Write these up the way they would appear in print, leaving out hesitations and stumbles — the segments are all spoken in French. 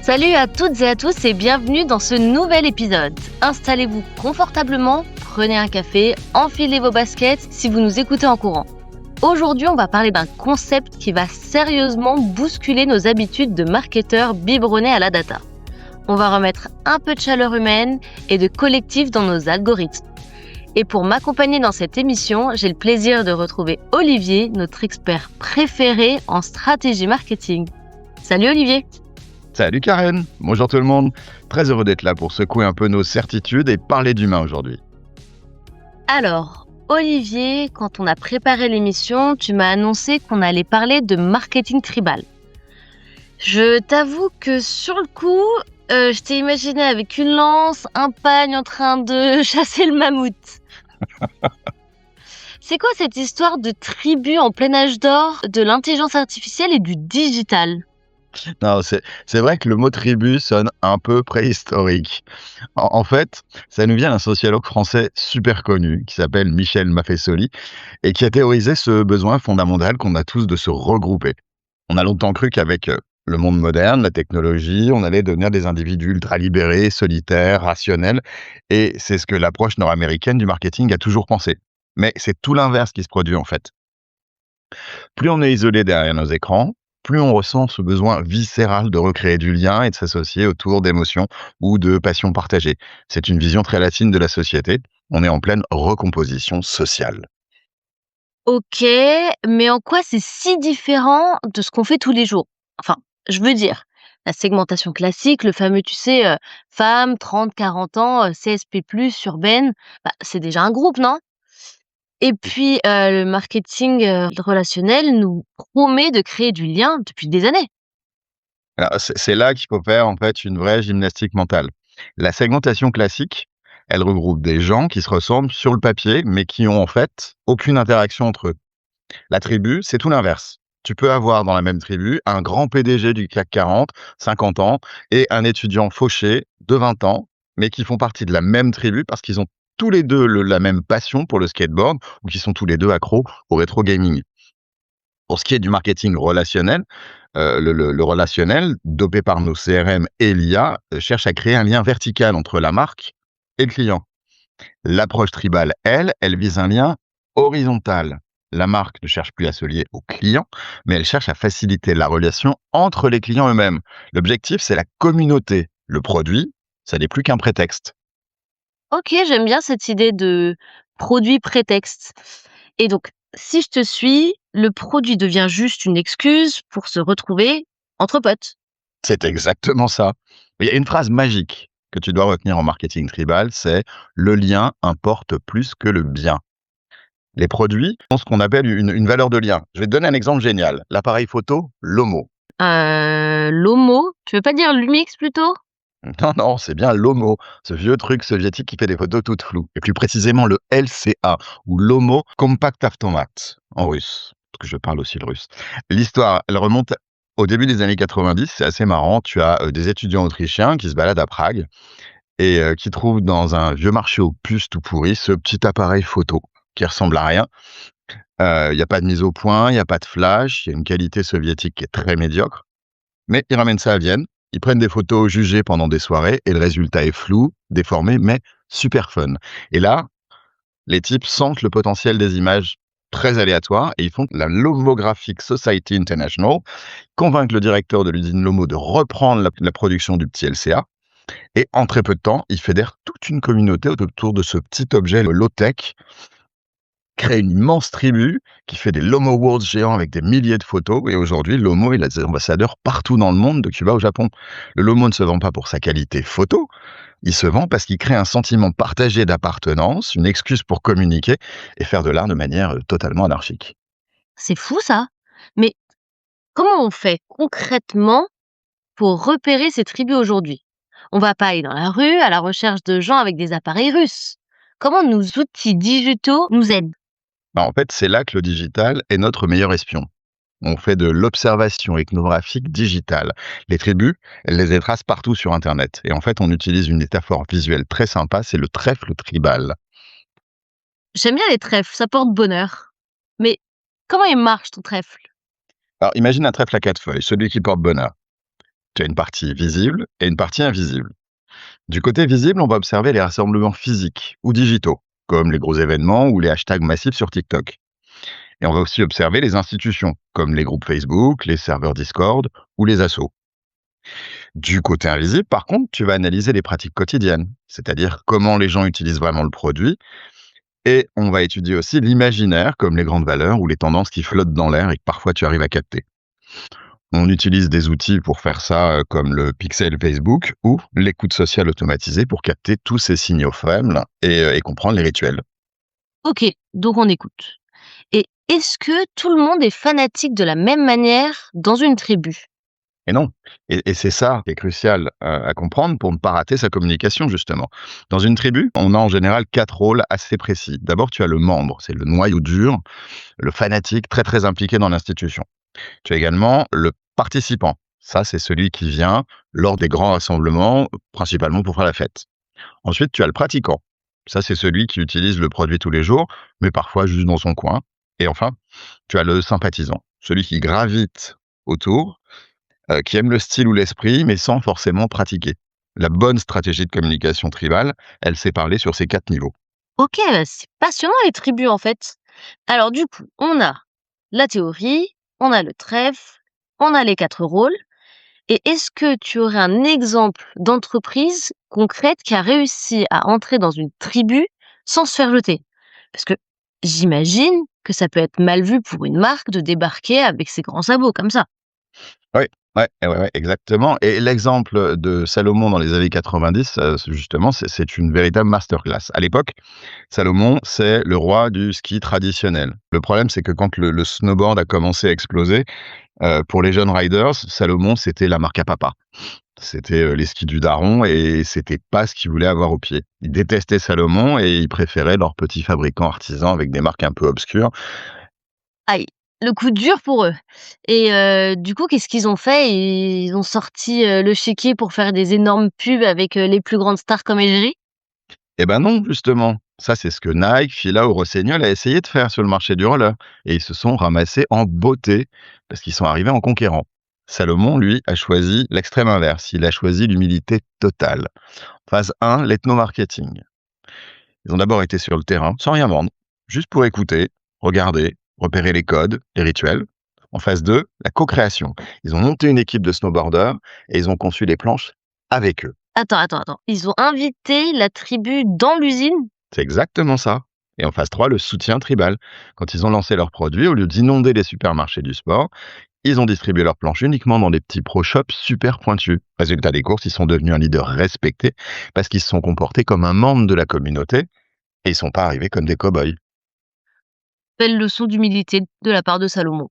Salut à toutes et à tous et bienvenue dans ce nouvel épisode. Installez-vous confortablement, prenez un café, enfilez vos baskets si vous nous écoutez en courant. Aujourd'hui, on va parler d'un concept qui va sérieusement bousculer nos habitudes de marketeurs biberonnés à la data. On va remettre un peu de chaleur humaine et de collectif dans nos algorithmes. Et pour m'accompagner dans cette émission, j'ai le plaisir de retrouver Olivier, notre expert préféré en stratégie marketing. Salut Olivier! Salut Karen, bonjour tout le monde. Très heureux d'être là pour secouer un peu nos certitudes et parler d'humain aujourd'hui. Alors, Olivier, quand on a préparé l'émission, tu m'as annoncé qu'on allait parler de marketing tribal. Je t'avoue que sur le coup, je t'ai imaginé avec une lance, un pagne en train de chasser le mammouth. C'est quoi cette histoire de tribu en plein âge d'or, de l'intelligence artificielle et du digital ? Non, c'est vrai que le mot tribu sonne un peu préhistorique. En fait, ça nous vient d'un sociologue français super connu qui s'appelle Michel Maffesoli et qui a théorisé ce besoin fondamental qu'on a tous de se regrouper. On a longtemps cru qu'avec le monde moderne, la technologie, on allait devenir des individus ultra libérés, solitaires, rationnels, et c'est ce que l'approche nord-américaine du marketing a toujours pensé. Mais c'est tout l'inverse qui se produit en fait. Plus on est isolé derrière nos écrans, plus on ressent ce besoin viscéral de recréer du lien et de s'associer autour d'émotions ou de passions partagées. C'est une vision très latine de la société. On est en pleine recomposition sociale. Ok, mais en quoi c'est si différent de ce qu'on fait tous les jours ? Enfin, je veux dire, la segmentation classique, le fameux, tu sais, femmes, 30, 40 ans, CSP+, urbaine, c'est déjà un groupe, non ? Et puis, le marketing relationnel nous promet de créer du lien depuis des années. Alors, c'est là qu'il faut faire en fait une vraie gymnastique mentale. La segmentation classique, elle regroupe des gens qui se ressemblent sur le papier, mais qui ont en fait aucune interaction entre eux. La tribu, c'est tout l'inverse. Tu peux avoir dans la même tribu un grand PDG du CAC 40, 50 ans, et un étudiant fauché de 20 ans, mais qui font partie de la même tribu parce qu'ils ont tous les deux la même passion pour le skateboard ou qui sont tous les deux accros au rétro gaming. Pour ce qui est du marketing relationnel, le relationnel, dopé par nos CRM et l'IA, cherche à créer un lien vertical entre la marque et le client. L'approche tribale, elle vise un lien horizontal. La marque ne cherche plus à se lier au client, mais elle cherche à faciliter la relation entre les clients eux-mêmes. L'objectif, c'est la communauté. Le produit, ça n'est plus qu'un prétexte. OK, j'aime bien cette idée de produit prétexte. Et donc, si je te suis, le produit devient juste une excuse pour se retrouver entre potes. C'est exactement ça. Il y a une phrase magique que tu dois retenir en marketing tribal, c'est le lien importe plus que le bien. Les produits ont ce qu'on appelle une valeur de lien. Je vais te donner un exemple génial. L'appareil photo, Lomo. L'homo, tu veux pas dire Lumix plutôt? Non, non, c'est bien Lomo, ce vieux truc soviétique qui fait des photos toutes floues. Et plus précisément le LCA, ou Lomo Compact Automat, en russe, parce que je parle aussi le russe. L'histoire, elle remonte au début des années 90, c'est assez marrant. Tu as des étudiants autrichiens qui se baladent à Prague et qui trouvent dans un vieux marché aux puces tout pourri ce petit appareil photo qui ressemble à rien. Il y a pas de mise au point, il y a pas de flash, il y a une qualité soviétique qui est très médiocre. Mais ils ramènent ça à Vienne, ils prennent des photos jugées pendant des soirées et le résultat est flou, déformé, mais super fun. Et là, les types sentent le potentiel des images très aléatoires et ils font la Lomographic Society International, convainquent le directeur de l'usine Lomo de reprendre la production du petit LCA et en très peu de temps, ils fédèrent toute une communauté autour de ce petit objet low-tech, crée une immense tribu qui fait des Lomo Worlds géants avec des milliers de photos. Et aujourd'hui, Lomo il a des ambassadeurs partout dans le monde, de Cuba au Japon. Le Lomo ne se vend pas pour sa qualité photo, il se vend parce qu'il crée un sentiment partagé d'appartenance, une excuse pour communiquer et faire de l'art de manière totalement anarchique. C'est fou ça. Mais comment on fait concrètement pour repérer ces tribus aujourd'hui? On va pas aller dans la rue à la recherche de gens avec des appareils russes. Comment nos outils digitaux nous aident? En fait, c'est là que le digital est notre meilleur espion. On fait de l'observation ethnographique digitale. Les tribus, elles les tracent partout sur Internet. Et en fait, on utilise une métaphore visuelle très sympa, c'est le trèfle tribal. J'aime bien les trèfles, ça porte bonheur. Mais comment il marche ton trèfle? Alors, imagine un trèfle à 4 feuilles, celui qui porte bonheur. Tu as une partie visible et une partie invisible. Du côté visible, on va observer les rassemblements physiques ou digitaux, comme les gros événements ou les hashtags massifs sur TikTok. Et on va aussi observer les institutions, comme les groupes Facebook, les serveurs Discord ou les assos. Du côté invisible, par contre, tu vas analyser les pratiques quotidiennes, c'est-à-dire comment les gens utilisent vraiment le produit, et on va étudier aussi l'imaginaire, comme les grandes valeurs ou les tendances qui flottent dans l'air et que parfois tu arrives à capter. On utilise des outils pour faire ça, comme le pixel Facebook ou l'écoute sociale automatisée pour capter tous ces signaux faibles et comprendre les rituels. Ok, donc on écoute. Et est-ce que tout le monde est fanatique de la même manière dans une tribu? Et non, et c'est ça qui est crucial, à comprendre pour ne pas rater sa communication justement. Dans une tribu, on a en général 4 rôles assez précis. D'abord, tu as le membre, c'est le noyau dur, le fanatique très, très impliqué dans l'institution. Tu as également le participant. Ça, c'est celui qui vient lors des grands rassemblements, principalement pour faire la fête. Ensuite, tu as le pratiquant. Ça, c'est celui qui utilise le produit tous les jours, mais parfois juste dans son coin. Et enfin, tu as le sympathisant, celui qui gravite autour, qui aime le style ou l'esprit, mais sans forcément pratiquer. La bonne stratégie de communication tribale, elle sait parler sur ces 4 niveaux. Ok, bah, c'est passionnant les tribus en fait. Alors du coup, on a la théorie, on a le trèfle, on a les quatre rôles. Et est-ce que tu aurais un exemple d'entreprise concrète qui a réussi à entrer dans une tribu sans se faire jeter? Parce que j'imagine que ça peut être mal vu pour une marque de débarquer avec ses grands sabots comme ça. Oui, ouais, exactement, et l'exemple de Salomon dans les années 90, justement, c'est une véritable masterclass. À l'époque, Salomon, c'est le roi du ski traditionnel. Le problème, c'est que quand le snowboard a commencé à exploser, pour les jeunes riders, Salomon, c'était la marque à papa. C'était, les skis du daron et c'était pas ce qu'ils voulaient avoir au pied. Ils détestaient Salomon et ils préféraient leurs petits fabricants artisans avec des marques un peu obscures. Aïe, le coup dur pour eux. Et du coup, qu'est-ce qu'ils ont fait? Ils ont sorti, le chéquier pour faire des énormes pubs avec, les plus grandes stars comme égérie? Eh ben non, justement. Ça, c'est ce que Nike, Fila ou Rossignol a essayé de faire sur le marché du roller et ils se sont ramassés en beauté parce qu'ils sont arrivés en conquérant. Salomon, lui, a choisi l'extrême inverse. Il a choisi l'humilité totale. Phase 1, l'ethno-marketing. Ils ont d'abord été sur le terrain, sans rien vendre, juste pour écouter, regarder, repérer les codes, les rituels. En phase 2, la co-création. Ils ont monté une équipe de snowboarders et ils ont conçu les planches avec eux. Attends. Ils ont invité la tribu dans l'usine? C'est exactement ça. Et en phase 3, le soutien tribal. Quand ils ont lancé leurs produits, au lieu d'inonder les supermarchés du sport, ils ont distribué leurs planches uniquement dans des petits pro shops super pointus. Résultat des courses, ils sont devenus un leader respecté parce qu'ils se sont comportés comme un membre de la communauté et ils sont pas arrivés comme des cow-boys. Belle leçon d'humilité de la part de Salomon.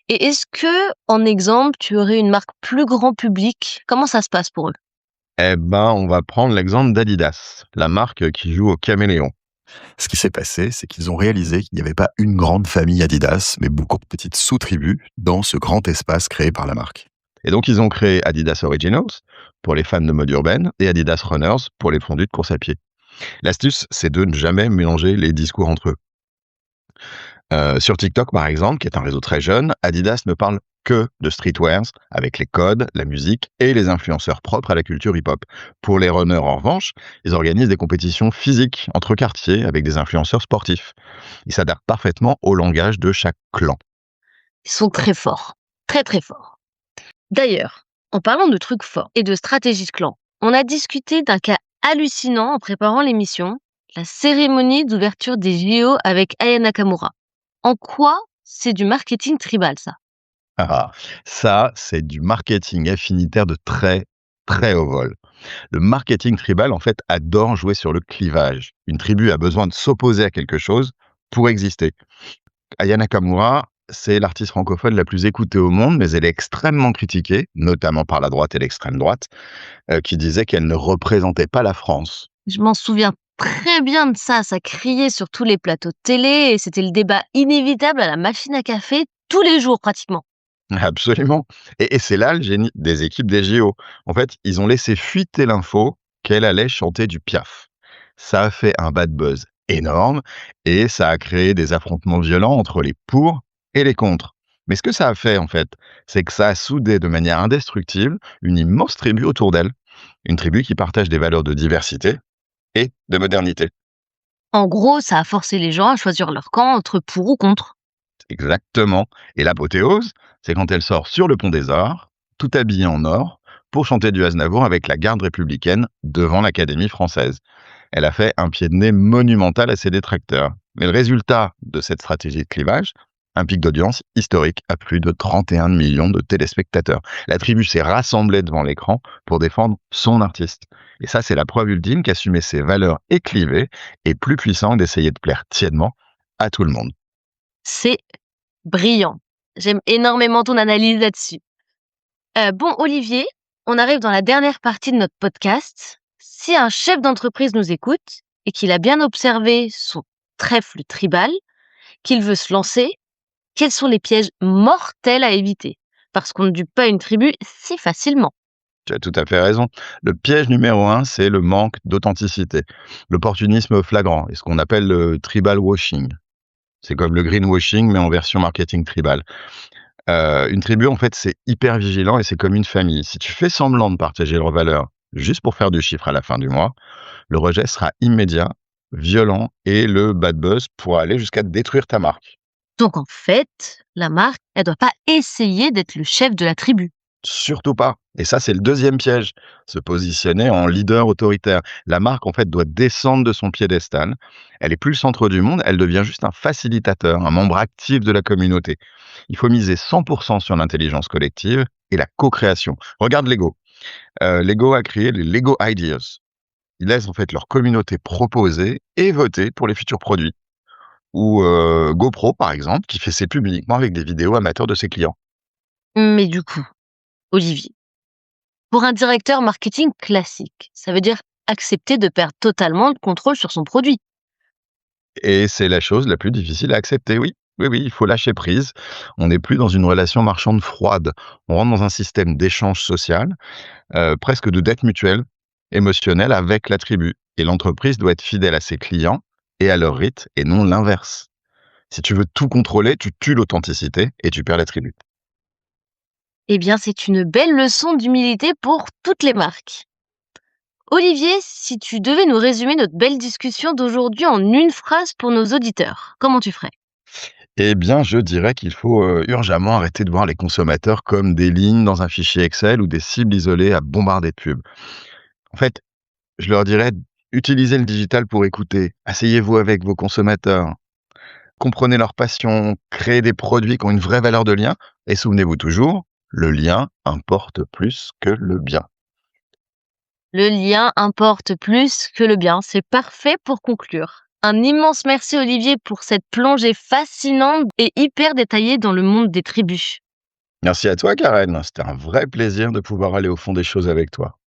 Et est-ce que, en exemple, tu aurais une marque plus grand public? Comment ça se passe pour eux? Eh ben, on va prendre l'exemple d'Adidas, la marque qui joue au caméléon. Ce qui s'est passé, c'est qu'ils ont réalisé qu'il n'y avait pas une grande famille Adidas, mais beaucoup de petites sous-tribus dans ce grand espace créé par la marque. Et donc, ils ont créé Adidas Originals pour les fans de mode urbaine et Adidas Runners pour les fondus de course à pied. L'astuce, c'est de ne jamais mélanger les discours entre eux. Sur TikTok, par exemple, qui est un réseau très jeune, Adidas ne parle que de streetwears, avec les codes, la musique et les influenceurs propres à la culture hip-hop. Pour les runners, en revanche, ils organisent des compétitions physiques entre quartiers avec des influenceurs sportifs. Ils s'adaptent parfaitement au langage de chaque clan. Ils sont très forts, très très forts. D'ailleurs, en parlant de trucs forts et de stratégie de clan, on a discuté d'un cas hallucinant en préparant l'émission, la cérémonie d'ouverture des JO avec Aya Nakamura. En quoi c'est du marketing tribal, ça? Ah, ça, c'est du marketing affinitaire de très, très haut vol. Le marketing tribal, en fait, adore jouer sur le clivage. Une tribu a besoin de s'opposer à quelque chose pour exister. Aya Nakamura, c'est l'artiste francophone la plus écoutée au monde, mais elle est extrêmement critiquée, notamment par la droite et l'extrême droite, qui disaient qu'elle ne représentait pas la France. Je m'en souviens très bien de ça, ça criait sur tous les plateaux de télé et c'était le débat inévitable à la machine à café tous les jours pratiquement. Absolument. Et c'est là le génie des équipes des JO. En fait, ils ont laissé fuiter l'info qu'elle allait chanter du Piaf. Ça a fait un bad buzz énorme et ça a créé des affrontements violents entre les pour et les contre. Mais ce que ça a fait, en fait, c'est que ça a soudé de manière indestructible une immense tribu autour d'elle. Une tribu qui partage des valeurs de diversité et de modernité. En gros, ça a forcé les gens à choisir leur camp entre pour ou contre. Exactement. Et l'apothéose, c'est quand elle sort sur le pont des Arts, tout habillée en or, pour chanter du Aznavour avec la garde républicaine devant l'Académie française. Elle a fait un pied de nez monumental à ses détracteurs. Mais le résultat de cette stratégie de clivage, un pic d'audience historique à plus de 31 millions de téléspectateurs. La tribu s'est rassemblée devant l'écran pour défendre son artiste. Et ça, c'est la preuve ultime qu'assumer ses valeurs éclivées est plus puissant que d'essayer de plaire tièdement à tout le monde. C'est brillant. J'aime énormément ton analyse là-dessus. Bon, Olivier, on arrive dans la dernière partie de notre podcast. Si un chef d'entreprise nous écoute et qu'il a bien observé son trèfle tribal, qu'il veut se lancer, quels sont les pièges mortels à éviter? Parce qu'on ne dupe pas une tribu si facilement. Tu as tout à fait raison. Le piège numéro un, c'est le manque d'authenticité, l'opportunisme flagrant et ce qu'on appelle le tribal washing. C'est comme le greenwashing, mais en version marketing tribal. Une tribu, en fait, c'est hyper vigilant et c'est comme une famille. Si tu fais semblant de partager leurs valeurs juste pour faire du chiffre à la fin du mois, le rejet sera immédiat, violent et le bad buzz pourra aller jusqu'à détruire ta marque. Donc en fait, la marque, elle doit pas essayer d'être le chef de la tribu. Surtout pas. Et ça, c'est le deuxième piège, se positionner en leader autoritaire. La marque, en fait, doit descendre de son piédestal. Elle est plus le centre du monde, elle devient juste un facilitateur, un membre actif de la communauté. Il faut miser 100% sur l'intelligence collective et la co-création. Regarde Lego. Lego a créé les Lego Ideas. Ils laissent en fait leur communauté proposer et voter pour les futurs produits. Ou GoPro, par exemple, qui fait ses pubs uniquement avec des vidéos amateurs de ses clients. Mais du coup, Olivier, pour un directeur marketing classique, ça veut dire accepter de perdre totalement le contrôle sur son produit. Et c'est la chose la plus difficile à accepter, oui. Oui, oui, il faut lâcher prise. On n'est plus dans une relation marchande froide. On rentre dans un système d'échange social, presque de dette mutuelle, émotionnelle avec la tribu. Et l'entreprise doit être fidèle à ses clients et à leur rite, et non l'inverse. Si tu veux tout contrôler, tu tues l'authenticité et tu perds la tribu. Eh bien, c'est une belle leçon d'humilité pour toutes les marques. Olivier, si tu devais nous résumer notre belle discussion d'aujourd'hui en une phrase pour nos auditeurs, comment tu ferais? Eh bien, je dirais qu'il faut urgemment arrêter de voir les consommateurs comme des lignes dans un fichier Excel ou des cibles isolées à bombarder de pubs. En fait, je leur dirais: «Utilisez le digital pour écouter, asseyez-vous avec vos consommateurs, comprenez leurs passions, créez des produits qui ont une vraie valeur de lien et souvenez-vous toujours, le lien importe plus que le bien». Le lien importe plus que le bien. C'est parfait pour conclure. Un immense merci Olivier pour cette plongée fascinante et hyper détaillée dans le monde des tribus. Merci à toi Karen, c'était un vrai plaisir de pouvoir aller au fond des choses avec toi.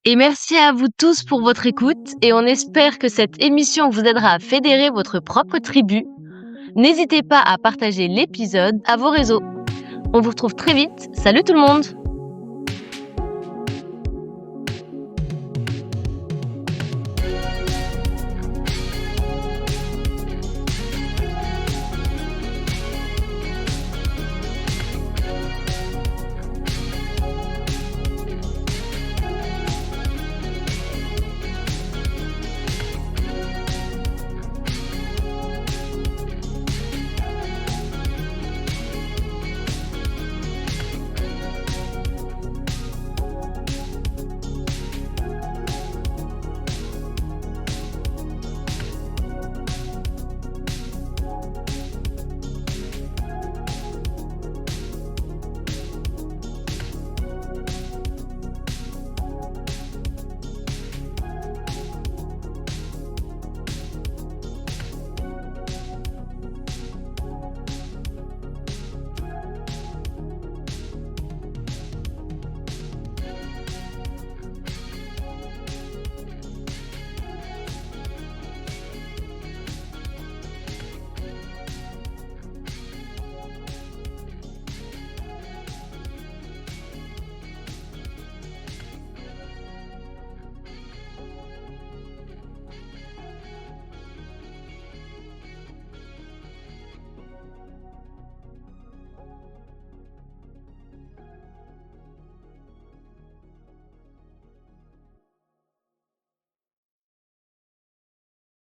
Et merci à vous tous pour votre écoute et on espère que cette émission vous aidera à fédérer votre propre tribu. N'hésitez pas à partager l'épisode à vos réseaux. On vous retrouve très vite. Salut tout le monde!